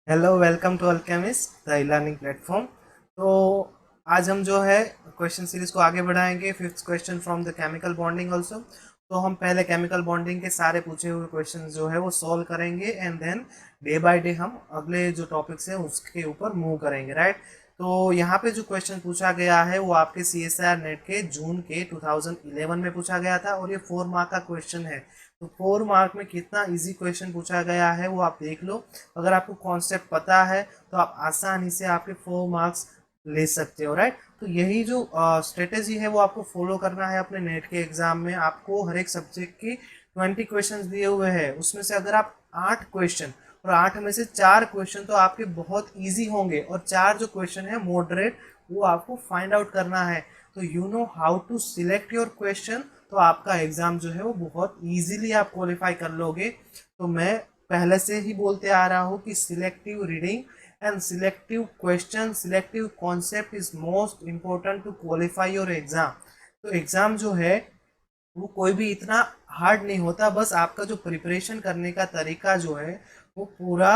Hello, welcome to Alchemist the learning platform. तो आज हम जो है क्वेश्चन सीरीज को आगे बढ़ाएंगे। Fifth question from the chemical bonding also. तो हम पहले केमिकल बॉन्डिंग के सारे पूछे हुए क्वेश्चन जो है वो सॉल्व करेंगे and then day by day हम अगले जो टॉपिक्स हैं उसके ऊपर मूव करेंगे, राइट। तो यहाँ पे जो क्वेश्चन पूछा गया है वो आपके सी एस आर नेट के जून के 2011 में पूछा गया था और ये 4 मार्क का क्वेश्चन है। तो 4 मार्क में कितना इजी क्वेश्चन पूछा गया है वो आप देख लो। अगर आपको कॉन्सेप्ट पता है तो आप आसानी से आपके 4 मार्क्स ले सकते हो, राइट। तो यही जो स्ट्रेटेजी है वो आपको फॉलो करना है अपने नेट के एग्जाम में। आपको हर एक सब्जेक्ट की 20 क्वेश्चन दिए हुए हैं, उसमें से अगर आप 8 क्वेश्चन और 8 में से 4 क्वेश्चन तो आपके बहुत इजी होंगे और 4 जो क्वेश्चन है मॉडरेट, वो आपको फाइंड आउट करना है। तो you know how to select your question, तो आपका एग्जाम जो है वो बहुत इजीली आप क्वालिफाई कर लोगे। तो मैं पहले से ही बोलते आ रहा हूँ कि selective reading and selective question, selective concept is most important to qualify your exam. तो एग्जाम जो है वो कोई भी इतना हार्ड नहीं होता, बस आपका जो प्रिपरेशन करने का तरीका जो है वो पूरा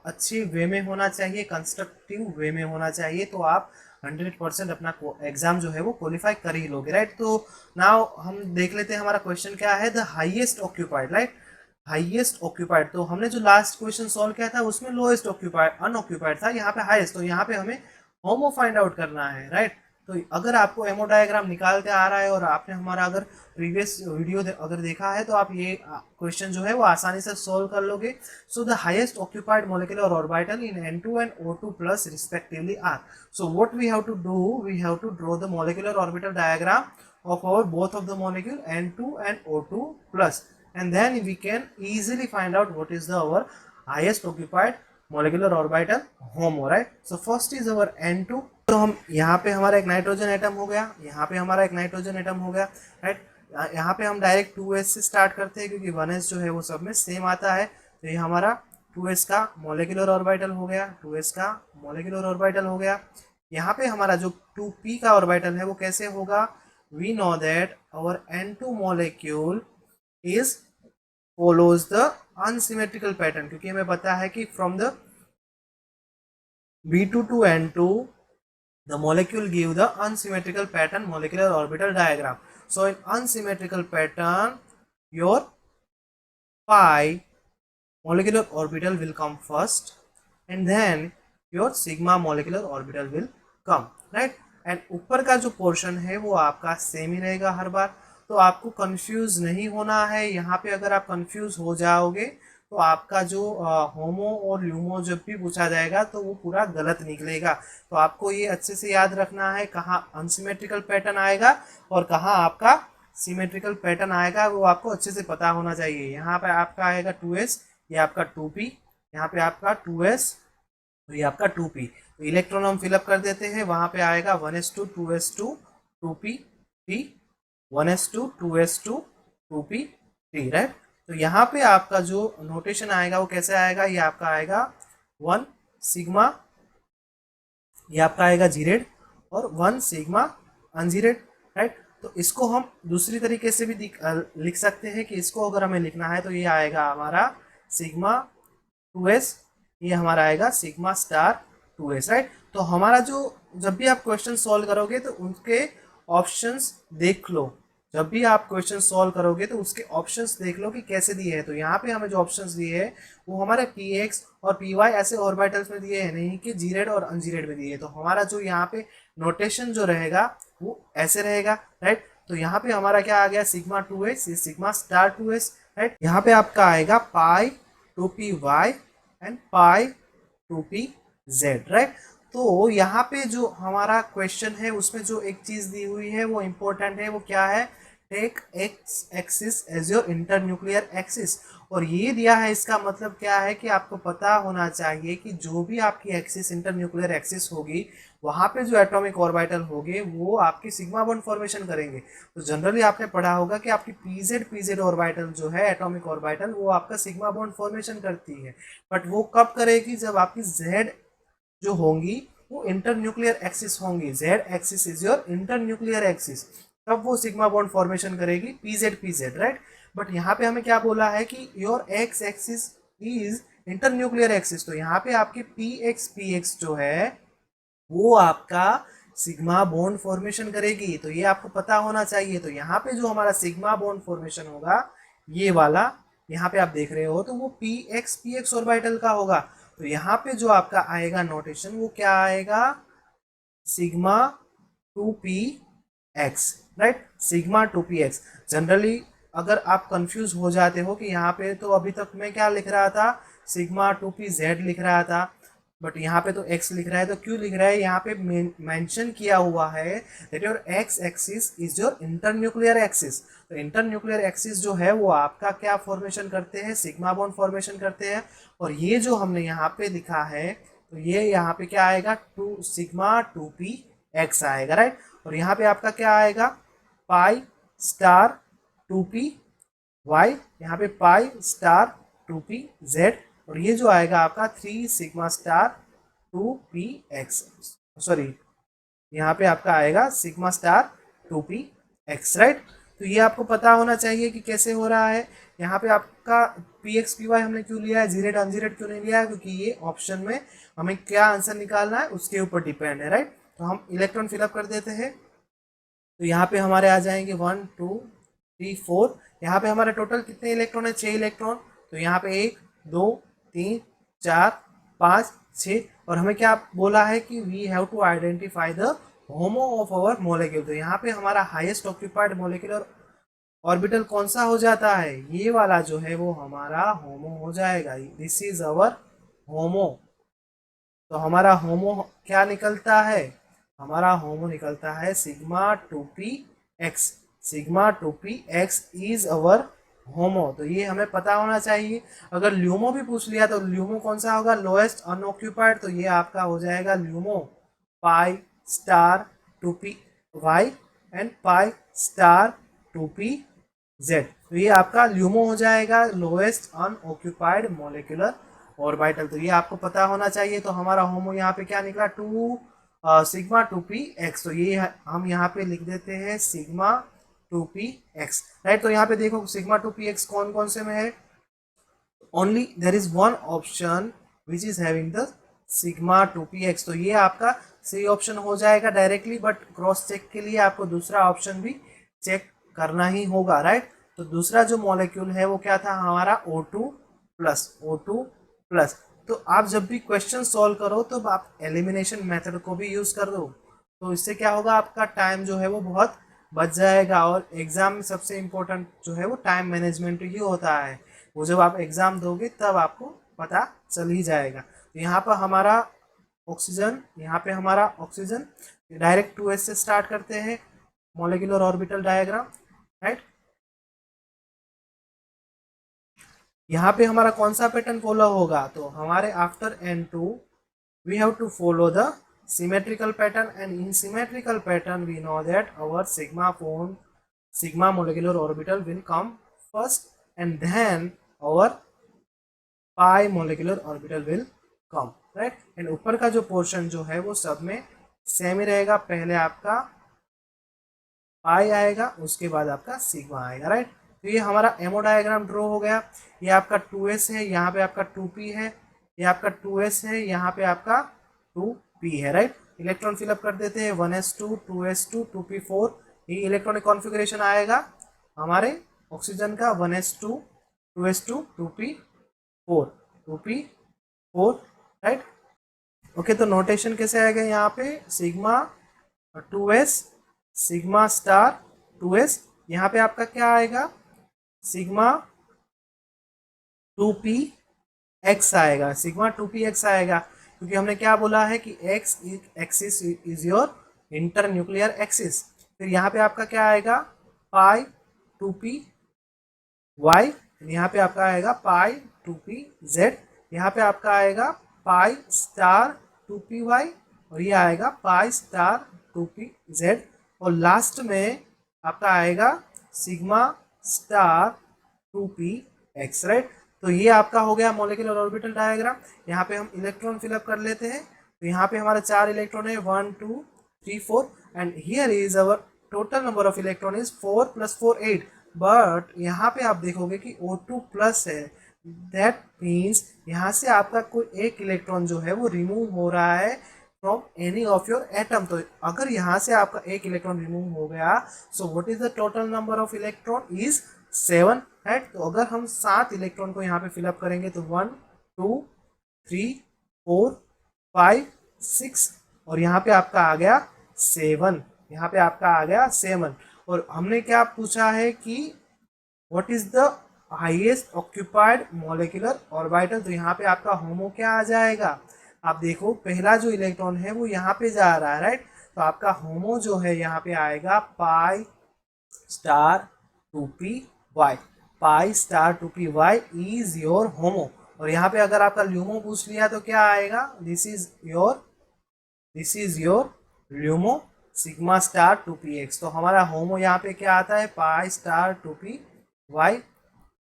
अच्छे वे में होना चाहिए, कंस्ट्रक्टिव वे में होना चाहिए। तो आप 100% अपना एग्जाम जो है वो क्वालिफाई कर ही लोगे, राइट। तो नाउ हम देख लेते हैं हमारा क्वेश्चन क्या है। The highest occupied, right. Highest occupied, तो हमने जो लास्ट क्वेश्चन सॉल्व किया था उसमें लोएस्ट ऑक्यूपाइड अनऑक्यूपाइड था, यहाँ पे हाईएस्ट। तो यहाँ पे हमें होमो फाइंड आउट करना है, राइट। तो अगर आपको एमओ डायग्राम निकालते आ रहा है और आपने हमारा अगर प्रीवियस वीडियो अगर देखा है तो आप ये क्वेश्चन जो है वो आसानी से सोल्व कर लोगे। So the highest occupied molecular orbital in N2 and O2 plus respectively are. So what we have to do, we have to draw the molecular orbital diagram of our both of the molecule N2 and O2 plus, and then we can easily find out what is the our highest occupied molecular orbital HOMO, right. So first is our N2। तो हम यहाँ पे हमारा एक nitrogen atom हो गया, यहाँ पे हमारा एक नाइट्रोजन एटम हो गया, राइट। यहाँ पे हम डायरेक्ट 2s से स्टार्ट करते हैं क्योंकि 1s जो है वो सब में सेम आता है। तो ये हमारा 2s का मोलिकुलर ऑर्बिटल हो गया, 2s का मोलिकुलर ऑर्बिटल हो गया। यहाँ पे हमारा जो 2p का ऑर्बिटल है वो कैसे होगा, we know that our N2 molecule is follows the unsymmetrical pattern, क्योंकि हमें पता है कि from the B2 to N2 the molecule give the unsymmetrical pattern molecular orbital diagram. So in unsymmetrical pattern your pi molecular orbital will come first and then your sigma molecular orbital will come, right। And ऊपर का जो portion है वो आपका same ही रहेगा हर बार। तो आपको confuse नहीं होना है यहाँ पे। अगर आप कंफ्यूज हो जाओगे तो आपका जो होमो और ल्यूमो जब भी पूछा जाएगा तो वो पूरा गलत निकलेगा। तो आपको ये अच्छे से याद रखना है कहाँ अनसिमेट्रिकल पैटर्न आएगा और कहाँ आपका सिमेट्रिकल पैटर्न आएगा, वो आपको अच्छे से पता होना चाहिए। यहाँ पे आपका आएगा 2s, ये आपका 2p, यहाँ पे आपका 2s, तो ये आपका 2p। तो इलेक्ट्रॉन हम फिलअप कर देते हैं, वहाँ पे आएगा 1s2 2s2 2p p, 1s2 2s2 2p t, right. तो यहाँ पे आपका जो नोटेशन आएगा वो कैसे आएगा, ये आपका आएगा 1 सिग्मा, ये आपका आएगा जीरेड और 1 सिग्मा अनजीरेड, राइट। तो इसको हम दूसरी तरीके से भी लिख सकते हैं कि इसको अगर हमें लिखना है तो ये आएगा हमारा सिग्मा 2s, ये हमारा आएगा सिग्मा स्टार 2s, राइट। तो हमारा जो जब भी आप क्वेश्चन सॉल्व करोगे तो उनके ऑप्शंस देख लो। जब भी आप क्वेश्चन सॉल्व करोगे तो उसके ऑप्शंस देख लो कि कैसे दिए हैं। तो यहाँ पे हमें जो ऑप्शंस दिए हैं वो हमारे px और py ऐसे ऑर्बिटल्स में दिए हैं, नहीं कि जीरेड और अनजीरेड में दिए। तो हमारा जो यहाँ पे नोटेशन जो रहेगा वो ऐसे रहेगा, राइट। तो यहाँ पे हमारा क्या आ गया, sigma 2s, sigma star 2s, right. यहाँ पे आपका आएगा पाई 2py and pi 2pz, right. तो यहाँ पे जो हमारा क्वेश्चन है उसमें जो एक चीज दी हुई है वो इम्पोर्टेंट है, वो क्या है, take X axis as your internuclear axis. और ये दिया है, इसका मतलब क्या है कि आपको पता होना चाहिए कि जो भी आपकी एक्सिस इंटरन्यूक्लियर एक्सिस होगी वहाँ पे जो एटॉमिक ऑर्बिटल होंगे वो आपकी सिग्मा बॉन्ड फॉर्मेशन करेंगे। तो जनरली आपने पढ़ा होगा कि आपकी पीजेड ऑर्बिटल जो है एटॉमिक ऑर्बिटल वो आपका सिग्मा बॉन्ड फॉर्मेशन करती है। बट वो कब करेगी, जब आपकी जेड जो होंगी वो इंटरन्यूक्लियर एक्सिस होंगी। Z axis is your internuclear axis, तब वो सिग्मा बॉन्ड फॉर्मेशन करेगी पीजेड, राइट। बट यहाँ पे हमें क्या बोला है कि your x axis is internuclear axis, तो यहाँ पे आपके px जो है वो आपका सिग्मा बॉन्ड फॉर्मेशन करेगी, तो ये आपको पता होना चाहिए। तो यहाँ पे जो हमारा सिग्मा बॉन्ड फॉर्मेशन होगा ये वाला, यहाँ पे आप देख रहे हो, तो वो px ऑर्बिटल का होगा। तो यहाँ पे जो आपका आएगा नोटेशन वो क्या आएगा, sigma 2px, right, sigma 2px। Generally अगर आप कंफ्यूज हो जाते हो कि यहाँ पे तो अभी तक मैं क्या लिख रहा था, सिग्मा 2pz लिख रहा था, बट यहाँ पे तो x लिख रहा है, तो क्यों लिख रहा है, यहाँ पे मेंशन किया हुआ है that your x axis is your internuclear axis. तो इंटरन्यूक्लियर एक्सिस जो है वो आपका क्या फॉर्मेशन करते हैं, सिग्मा बॉन्ड फॉर्मेशन करते हैं। और ये जो हमने यहाँ पे लिखा है, तो ये यहाँ पे क्या आएगा, सिग्मा 2px आएगा, राइट। और यहाँ पे आपका क्या आएगा, पाई स्टार 2py, यहाँ पे पाई स्टार 2pz, और ये जो आएगा आपका 3 सिग्मा स्टार 2px, सॉरी यहाँ पे आपका आएगा सिग्मा स्टार 2px, राइट। तो ये आपको पता होना चाहिए कि कैसे हो रहा है। यहाँ पे आपका px py हमने क्यों लिया है, जीरेड अनजीरेड क्यों नहीं लिया है, क्योंकि ये ऑप्शन में हमें क्या आंसर निकालना है उसके ऊपर डिपेंड है, राइट। तो हम इलेक्ट्रॉन फिलअप कर देते हैं। तो यहाँ पे हमारे आ जाएंगे 1 2 3 4, यहाँ पे हमारे टोटल कितने इलेक्ट्रॉन है, 6 इलेक्ट्रॉन। तो यहाँ पे 1 2 3 4 5 6, और हमें क्या बोला है कि we have to identify the HOMO of our molecule. तो यहाँ पे हमारा हाईएस्ट ऑक्यूपाइड मोलेक्युलर ऑर्बिटल कौन सा हो जाता है, ये वाला जो है वो हमारा होमो हो जाएगा, दिस इज अवर होमो। तो हमारा होमो क्या निकलता है, हमारा होमो निकलता है sigma 2px, sigma 2px is our HOMO. तो ये हमें पता होना चाहिए। अगर ल्यूमो भी पूछ लिया तो ल्यूमो कौन सा होगा, लोएस्ट अनऑक्यूपाइड, तो ये आपका हो जाएगा LUMO pi star 2py and pi star 2pz। तो ये आपका ल्यूमो हो जाएगा, लोएस्ट अनऑक्यूपाइड मोलिकुलर ऑर्बिटल। तो ये आपको पता होना चाहिए। तो हमारा होमो यहाँ पे क्या निकला, सिग्मा 2px। तो ये हम यहाँ पे लिख देते हैं सिग्मा 2px, राइट। तो यहाँ पे देखो सिग्मा 2px कौन कौन से में है, only there is one option which is having the sigma 2px। तो ये आपका सही ऑप्शन हो जाएगा डायरेक्टली, बट क्रॉस चेक के लिए आपको दूसरा ऑप्शन भी चेक करना ही होगा, राइट। तो दूसरा जो मॉलिक्यूल है वो क्या था हमारा O2+। तो आप जब भी क्वेश्चन सॉल्व करो तो आप एलिमिनेशन मेथड को भी यूज कर दो, तो इससे क्या होगा, आपका टाइम जो है वो बहुत बच जाएगा। और एग्जाम में सबसे इम्पोर्टेंट जो है वो टाइम मैनेजमेंट ही होता है, वो जब आप एग्जाम दोगे तब आपको पता चल ही जाएगा। तो यहाँ पर हमारा ऑक्सीजन, यहाँ पे हमारा ऑक्सीजन, डायरेक्ट 2s से स्टार्ट करते हैं मॉलिक्यूलर ऑर्बिटल डायग्राम, राइट। यहाँ पे हमारा कौन सा पैटर्न फॉलो होगा, तो हमारे after N2 we have to follow the symmetrical pattern, and in symmetrical pattern we know that our sigma molecular orbital will come first and then our pi molecular orbital will come, right। and ऊपर का जो portion जो है वो सब में same ही रहेगा, पहले आपका पाई आएगा उसके बाद आपका सिग्मा आएगा, राइट। तो ये हमारा एमओ डायग्राम ड्रॉ हो गया। ये आपका 2s है, यहाँ पे आपका 2p है, ये आपका 2s है, यहाँ पे आपका 2p है, राइट। इलेक्ट्रॉन फिलअप कर देते हैं 1s2 2s2 2p4, ये इलेक्ट्रॉनिक कॉन्फ़िगरेशन आएगा हमारे ऑक्सीजन का 1s2 2s2 2p4, right. Okay, तो नोटेशन कैसे आएगा यहाँ पे, sigma 2s sigma star 2s, यहाँ पे आपका क्या आएगा, सिग्मा 2px आएगा, सिग्मा 2px आएगा, क्योंकि हमने क्या बोला है कि x axis is your internuclear axis. फिर यहाँ पे आपका क्या आएगा, पाई 2py, यहाँ पे आपका आएगा पाई 2pz, यहाँ पे आपका आएगा पाई स्टार 2py, और ये आएगा पाई स्टार 2pz, और लास्ट में आपका आएगा सिग्मा स्टार 2px, राइट। तो ये आपका हो गया मॉलिक्यूलर ऑर्बिटल डायग्राम। यहाँ पे हम इलेक्ट्रॉन फिलअप कर लेते हैं। तो यहाँ पे हमारे 4 इलेक्ट्रॉन है, 1 2 3 4, and here is our total number of electron is 4 + 4 8। But यहाँ पे आप देखोगे कि O2+ है, दैट मीन्स यहाँ से आपका कोई एक इलेक्ट्रॉन जो है वो रिमूव हो रहा है from any of your atom. तो अगर यहाँ से आपका एक इलेक्ट्रॉन रिमूव हो गया, so what is the total number of electron is 7, right. तो अगर हम 7 इलेक्ट्रॉन को यहाँ पे फिलअप करेंगे तो 1 2 3 4 5 6 और यहाँ पे आपका आ गया 7, यहाँ पे आपका आ गया 7। और हमने क्या पूछा है कि what is the highest occupied molecular orbital. तो यहाँ पे आपका होमो क्या आ जाएगा, आप देखो पहला जो इलेक्ट्रॉन है वो यहाँ पे जा रहा है, राइट। तो आपका होमो जो है यहाँ पे आएगा pi star 2p y, pi star 2p y is your HOMO. और यहाँ पे अगर आपका ल्यूमो पूछ लिया तो क्या आएगा, this is your LUMO sigma star 2px। तो हमारा होमो यहाँ पे क्या आता है, pi star 2py,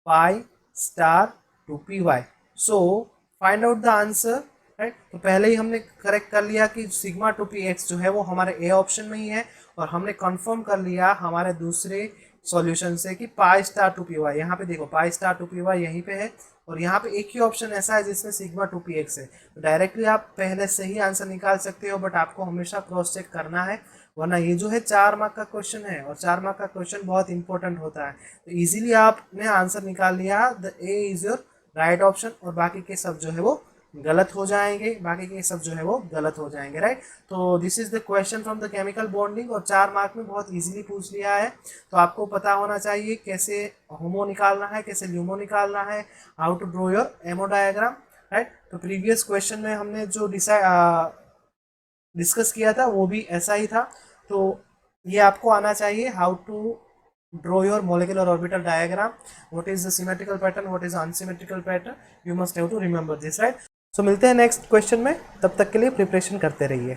pi star 2py। So find out the answer, right. तो पहले ही हमने करेक्ट कर लिया कि सिग्मा 2px जो है वो हमारे ए ऑप्शन में ही है, और हमने कंफर्म कर लिया हमारे दूसरे सॉल्यूशन से कि पाई स्टार 2py, यहाँ पे देखो पाई स्टार 2py यहीं पे है, और यहाँ पे एक ही ऑप्शन ऐसा है जिसमें सिग्मा 2px है। तो डायरेक्टली आप पहले से ही आंसर निकाल सकते हो, बट आपको हमेशा क्रॉस चेक करना है, वरना ये जो है 4 मार्क का क्वेश्चन है, और 4 मार्क का क्वेश्चन बहुत इंपॉर्टेंट होता है। तो इजीली आपने आंसर निकाल लिया, the A is your right option, और बाकी के सब जो है वो गलत हो जाएंगे, बाकी के सब जो है वो गलत हो जाएंगे, राइट। तो this is the question from the chemical bonding, और 4 मार्क में बहुत इजीली पूछ लिया है। तो आपको पता होना चाहिए कैसे होमो निकालना है, कैसे ल्यूमो निकालना है, how to draw your MO diagram, right. तो प्रीवियस क्वेश्चन में हमने जो डिस्कस किया था वो भी ऐसा ही था। तो ये आपको आना चाहिए, how to draw your molecular orbital diagram, what is the symmetrical pattern, what is the unsymmetrical pattern, you must have to remember this, right। so मिलते हैं नेक्स्ट क्वेश्चन में, तब तक के लिए प्रिपरेशन करते रहिए।